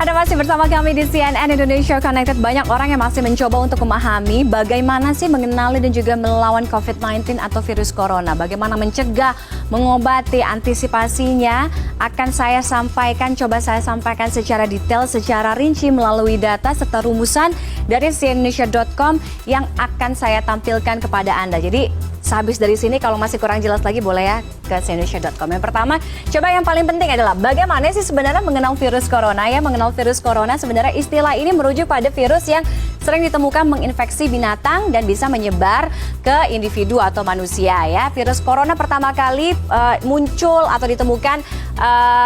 Anda masih bersama kami di CNN Indonesia Connected. Banyak orang yang masih mencoba untuk memahami bagaimana sih mengenali dan juga melawan COVID-19 atau virus corona. Bagaimana mencegah, mengobati, antisipasinya akan saya sampaikan, coba saya sampaikan secara detail, secara rinci melalui data serta rumusan dari cnnindonesia.com yang akan saya tampilkan kepada Anda. Jadi sehabis dari sini kalau masih kurang jelas lagi boleh ya ke cnnindonesia.com. Yang pertama, coba yang paling penting adalah bagaimana sih sebenarnya mengenal virus corona ya. Mengenal virus corona sebenarnya istilah ini merujuk pada virus yang sering ditemukan menginfeksi binatang dan bisa menyebar ke individu atau manusia ya. Virus corona pertama kali muncul atau ditemukan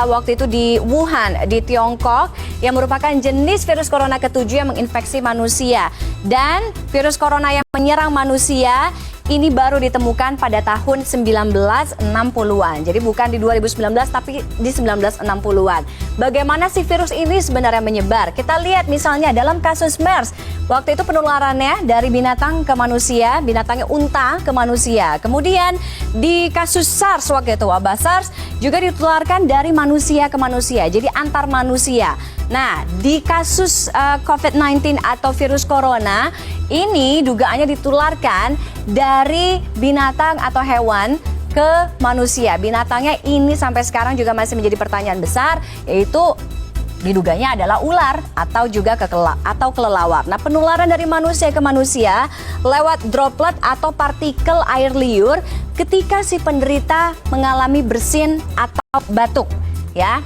waktu itu di Wuhan di Tiongkok yang merupakan jenis virus corona ketujuh yang menginfeksi manusia. Dan virus corona yang menyerang manusia ini baru ditemukan pada tahun 1960-an. Jadi bukan di 2019 tapi di 1960-an. Bagaimana sih virus ini sebenarnya menyebar? Kita lihat misalnya dalam kasus MERS. Waktu itu penularannya dari binatang ke manusia, binatangnya unta ke manusia. Kemudian di kasus SARS waktu itu, wabah SARS juga ditularkan dari manusia ke manusia. Jadi antar manusia. Nah, di kasus COVID-19 atau virus corona, ini dugaannya ditularkan dari binatang atau hewan ke manusia. Binatangnya ini sampai sekarang juga masih menjadi pertanyaan besar, yaitu diduganya adalah ular atau juga kelelawar. Nah, penularan dari manusia ke manusia lewat droplet atau partikel air liur ketika si penderita mengalami bersin atau batuk, ya.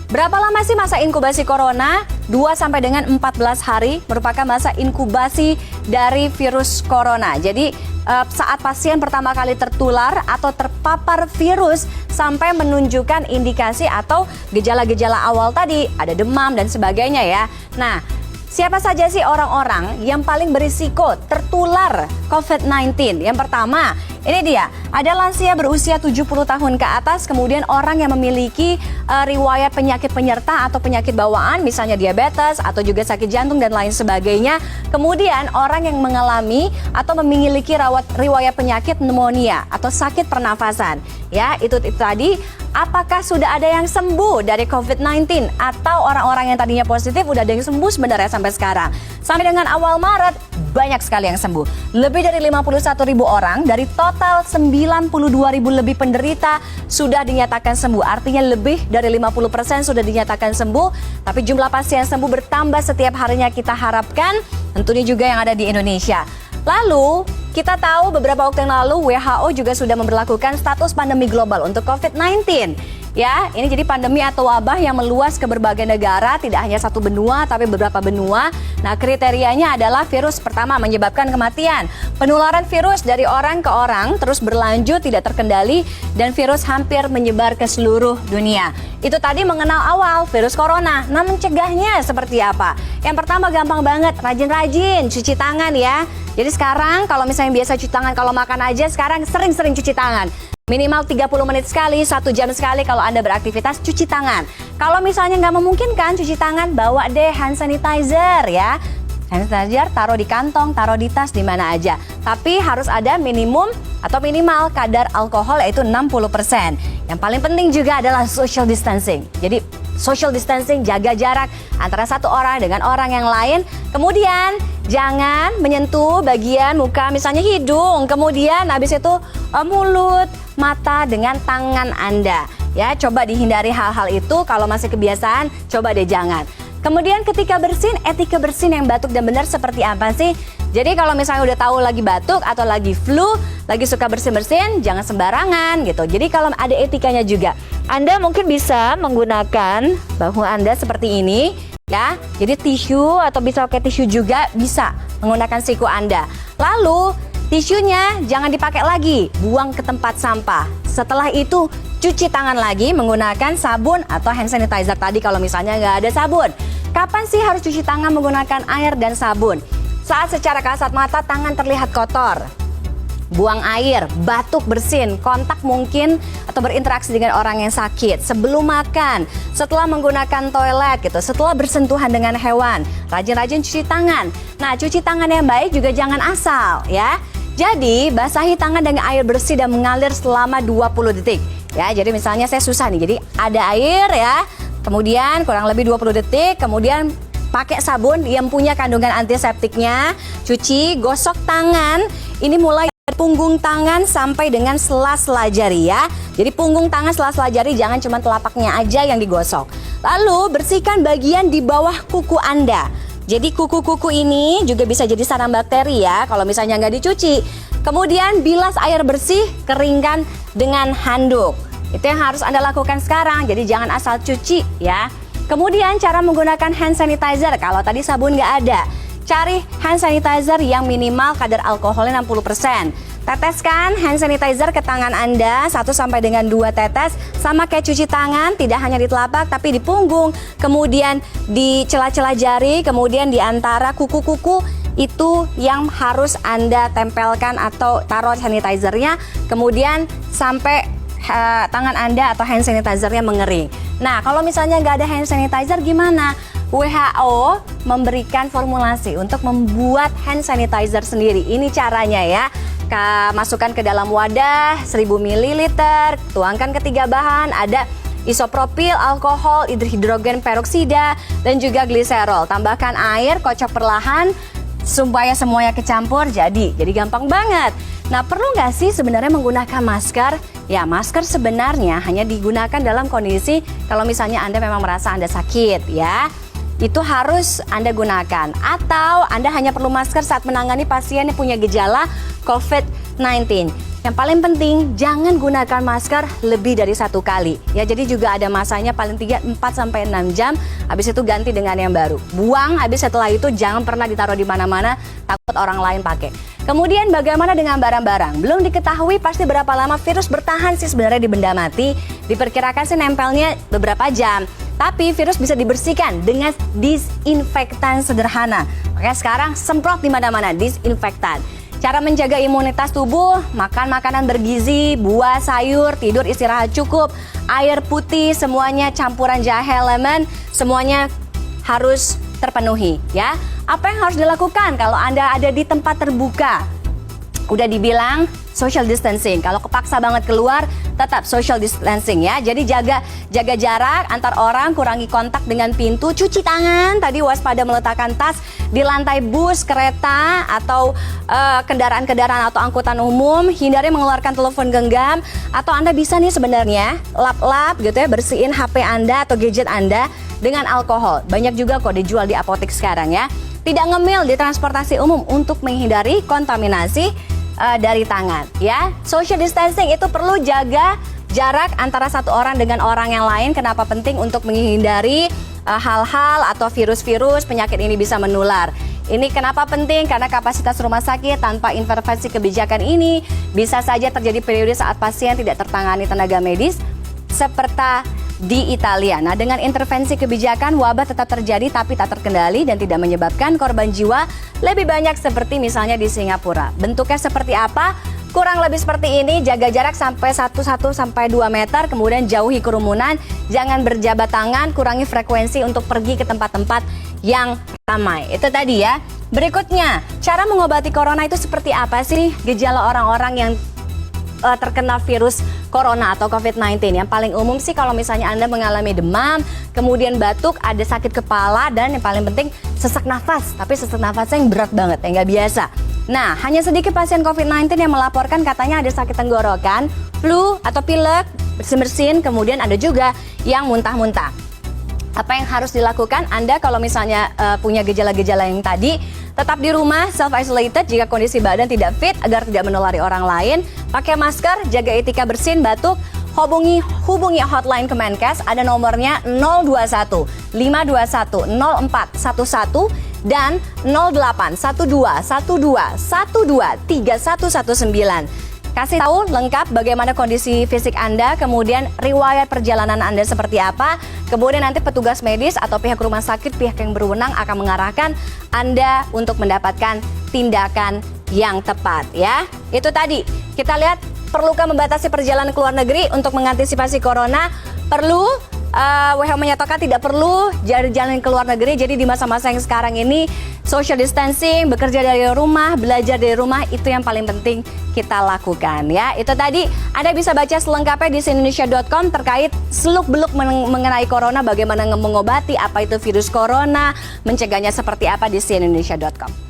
Berapa lama sih masa inkubasi corona? 2 sampai dengan 14 hari merupakan masa inkubasi dari virus corona. Jadi saat pasien pertama kali tertular atau terpapar virus sampai menunjukkan indikasi atau gejala-gejala awal tadi, ada demam dan sebagainya ya. Nah, siapa saja sih orang-orang yang paling berisiko tertular COVID-19? Yang pertama, ini dia, ada lansia berusia 70 tahun ke atas, kemudian orang yang memiliki riwayat penyakit penyerta atau penyakit bawaan, misalnya diabetes atau juga sakit jantung dan lain sebagainya. Kemudian orang yang mengalami atau memiliki riwayat penyakit pneumonia atau sakit pernafasan. Ya, itu tadi. Apakah sudah ada yang sembuh dari COVID-19 atau orang-orang yang tadinya positif udah ada yang sembuh sebenarnya sampai sekarang? Sampai dengan awal Maret, banyak sekali yang sembuh. Lebih dari 51.000 orang dari total 92.000 lebih penderita sudah dinyatakan sembuh. Artinya lebih dari 50% sudah dinyatakan sembuh. Tapi jumlah pasien sembuh bertambah setiap harinya, kita harapkan tentunya juga yang ada di Indonesia. Lalu, kita tahu beberapa waktu yang lalu WHO juga sudah memberlakukan status pandemi global untuk COVID-19. Ya, ini jadi pandemi atau wabah yang meluas ke berbagai negara, tidak hanya satu benua tapi beberapa benua. Nah, kriterianya adalah virus pertama menyebabkan kematian. Penularan virus dari orang ke orang terus berlanjut tidak terkendali dan virus hampir menyebar ke seluruh dunia. Itu tadi mengenal awal virus corona. Nah, mencegahnya seperti apa? Yang pertama gampang banget, rajin-rajin cuci tangan ya. Jadi sekarang kalau misalnya biasa cuci tangan kalau makan aja, sekarang sering-sering cuci tangan. Minimal 30 menit sekali, 1 jam sekali kalau Anda beraktivitas cuci tangan. Kalau misalnya nggak memungkinkan cuci tangan, bawa deh hand sanitizer ya. Hand sanitizer taruh di kantong, taruh di tas, di mana aja. Tapi harus ada minimum atau minimal kadar alkohol yaitu 60%. Yang paling penting juga adalah social distancing. Jadi social distancing, jaga jarak antara satu orang dengan orang yang lain. Kemudian jangan menyentuh bagian muka, misalnya hidung. Kemudian habis itu mulut, mata dengan tangan Anda. Ya, coba dihindari hal-hal itu. Kalau masih kebiasaan, coba deh jangan. Kemudian ketika bersin, etika bersin yang batuk dan benar seperti apa sih? Jadi kalau misalnya udah tahu lagi batuk atau lagi flu, lagi suka bersin-bersin, jangan sembarangan gitu. Jadi kalau ada etikanya juga. Anda mungkin bisa menggunakan bahu Anda seperti ini ya. Jadi tisu atau bisa pakai tisu juga bisa menggunakan siku Anda. Lalu tisunya jangan dipakai lagi, buang ke tempat sampah. Setelah itu cuci tangan lagi menggunakan sabun atau hand sanitizer tadi kalau misalnya nggak ada sabun. Kapan sih harus cuci tangan menggunakan air dan sabun? Saat secara kasat mata tangan terlihat kotor, buang air, batuk, bersin, kontak mungkin atau berinteraksi dengan orang yang sakit, sebelum makan, setelah menggunakan toilet gitu, setelah bersentuhan dengan hewan, rajin-rajin cuci tangan. Nah, cuci tangan yang baik juga jangan asal ya. Jadi, basahi tangan dengan air bersih dan mengalir selama 20 detik. Ya, jadi misalnya saya susah nih, jadi ada air ya, kemudian kurang lebih 20 detik, kemudian pakai sabun yang punya kandungan antiseptiknya, cuci, gosok tangan, ini mulai dari punggung tangan sampai dengan sela-sela jari ya. Jadi punggung tangan, sela-sela jari, jangan cuma telapaknya aja yang digosok. Lalu bersihkan bagian di bawah kuku Anda. Jadi kuku-kuku ini juga bisa jadi sarang bakteri ya kalau misalnya nggak dicuci. Kemudian bilas air bersih, keringkan dengan handuk. Itu yang harus Anda lakukan sekarang, jadi jangan asal cuci ya. Kemudian cara menggunakan hand sanitizer, kalau tadi sabun nggak ada, cari hand sanitizer yang minimal kadar alkoholnya 60%. Teteskan hand sanitizer ke tangan Anda 1 sampai dengan 2 tetes, sama kayak cuci tangan, tidak hanya di telapak tapi di punggung, kemudian di celah-celah jari, kemudian di antara kuku-kuku, itu yang harus Anda tempelkan atau taruh sanitizernya, kemudian sampai tangan Anda atau hand sanitizer-nya mengering. Nah, kalau misalnya nggak ada hand sanitizer gimana? WHO memberikan formulasi untuk membuat hand sanitizer sendiri. Ini caranya ya. Masukkan ke dalam wadah 1000 ml, tuangkan ketiga bahan, ada isopropil, alkohol, hidrogen peroksida, dan juga gliserol. Tambahkan air, kocok perlahan supaya semuanya kecampur, jadi gampang banget. Nah, perlu nggak sih sebenarnya menggunakan masker? Ya, masker sebenarnya hanya digunakan dalam kondisi kalau misalnya Anda memang merasa Anda sakit ya. Itu harus Anda gunakan. Atau Anda hanya perlu masker saat menangani pasien yang punya gejala COVID-19. Yang paling penting, jangan gunakan masker lebih dari 1 kali. Ya, jadi juga ada masanya paling 4-6 jam, habis itu ganti dengan yang baru. Buang, habis setelah itu jangan pernah ditaruh di mana-mana, takut orang lain pakai. Kemudian bagaimana dengan barang-barang? Belum diketahui pasti berapa lama virus bertahan sih sebenarnya di benda mati. Diperkirakan sih nempelnya beberapa jam. Tapi virus bisa dibersihkan dengan disinfektan sederhana. Oke, sekarang semprot di mana-mana disinfektan. Cara menjaga imunitas tubuh, makan makanan bergizi, buah, sayur, tidur istirahat cukup, air putih, semuanya campuran jahe, lemon, semuanya harus terpenuhi ya. Apa yang harus dilakukan kalau Anda ada di tempat terbuka? Udah dibilang social distancing. Kalau kepaksa banget keluar, tetap social distancing ya. Jadi jaga jarak antar orang, kurangi kontak dengan pintu, cuci tangan, tadi waspada meletakkan tas di lantai bus, kereta, atau kendaraan-kendaraan atau angkutan umum, hindari mengeluarkan telepon genggam, atau Anda bisa nih sebenarnya lap-lap gitu ya, bersihin HP Anda atau gadget Anda dengan alkohol. Banyak juga kok dijual di apotek sekarang ya. Tidak ngemil di transportasi umum untuk menghindari kontaminasi dari tangan ya. Social distancing itu perlu jaga jarak antara satu orang dengan orang yang lain. Kenapa penting? Untuk menghindari hal-hal atau virus-virus penyakit ini bisa menular. Ini kenapa penting? Karena kapasitas rumah sakit tanpa intervensi kebijakan ini bisa saja terjadi periode saat pasien tidak tertangani tenaga medis seperti di Italia. Nah, dengan intervensi kebijakan, wabah tetap terjadi tapi tak terkendali dan tidak menyebabkan korban jiwa lebih banyak seperti misalnya di Singapura. Bentuknya seperti apa? Kurang lebih seperti ini, jaga jarak sampai 1-2 meter, kemudian jauhi kerumunan, jangan berjabat tangan, kurangi frekuensi untuk pergi ke tempat-tempat yang ramai. Itu tadi ya. Berikutnya, cara mengobati corona itu seperti apa sih? Gejala orang-orang yang terkena virus corona atau COVID-19. Yang paling umum sih kalau misalnya Anda mengalami demam, kemudian batuk, ada sakit kepala, dan yang paling penting sesak nafas. Tapi sesak nafasnya yang berat banget, yang nggak biasa. Nah, hanya sedikit pasien COVID-19 yang melaporkan katanya ada sakit tenggorokan, flu atau pilek, bersin-bersin, kemudian ada juga yang muntah-muntah. Apa yang harus dilakukan Anda kalau misalnya punya gejala-gejala yang tadi? Tetap di rumah, self-isolated jika kondisi badan tidak fit agar tidak menulari orang lain. Pakai masker, jaga etika bersin, batuk. Hubungi hotline Kemenkes, ada nomornya 021 521 0411 dan 08 12 12 12 3119. Kasih tahu lengkap bagaimana kondisi fisik Anda, kemudian riwayat perjalanan Anda seperti apa, kemudian nanti petugas medis atau pihak rumah sakit, pihak yang berwenang akan mengarahkan Anda untuk mendapatkan tindakan yang tepat ya. Itu tadi, kita lihat perlukah membatasi perjalanan ke luar negeri untuk mengantisipasi corona, perlu WHO menyatakan tidak perlu jalan ke luar negeri. Jadi di masa-masa yang sekarang ini social distancing, bekerja dari rumah, belajar dari rumah itu yang paling penting kita lakukan ya. Itu tadi Anda bisa baca selengkapnya di cnnindonesia.com terkait seluk-beluk mengenai corona, bagaimana mengobati, apa itu virus corona, mencegahnya seperti apa di cnnindonesia.com.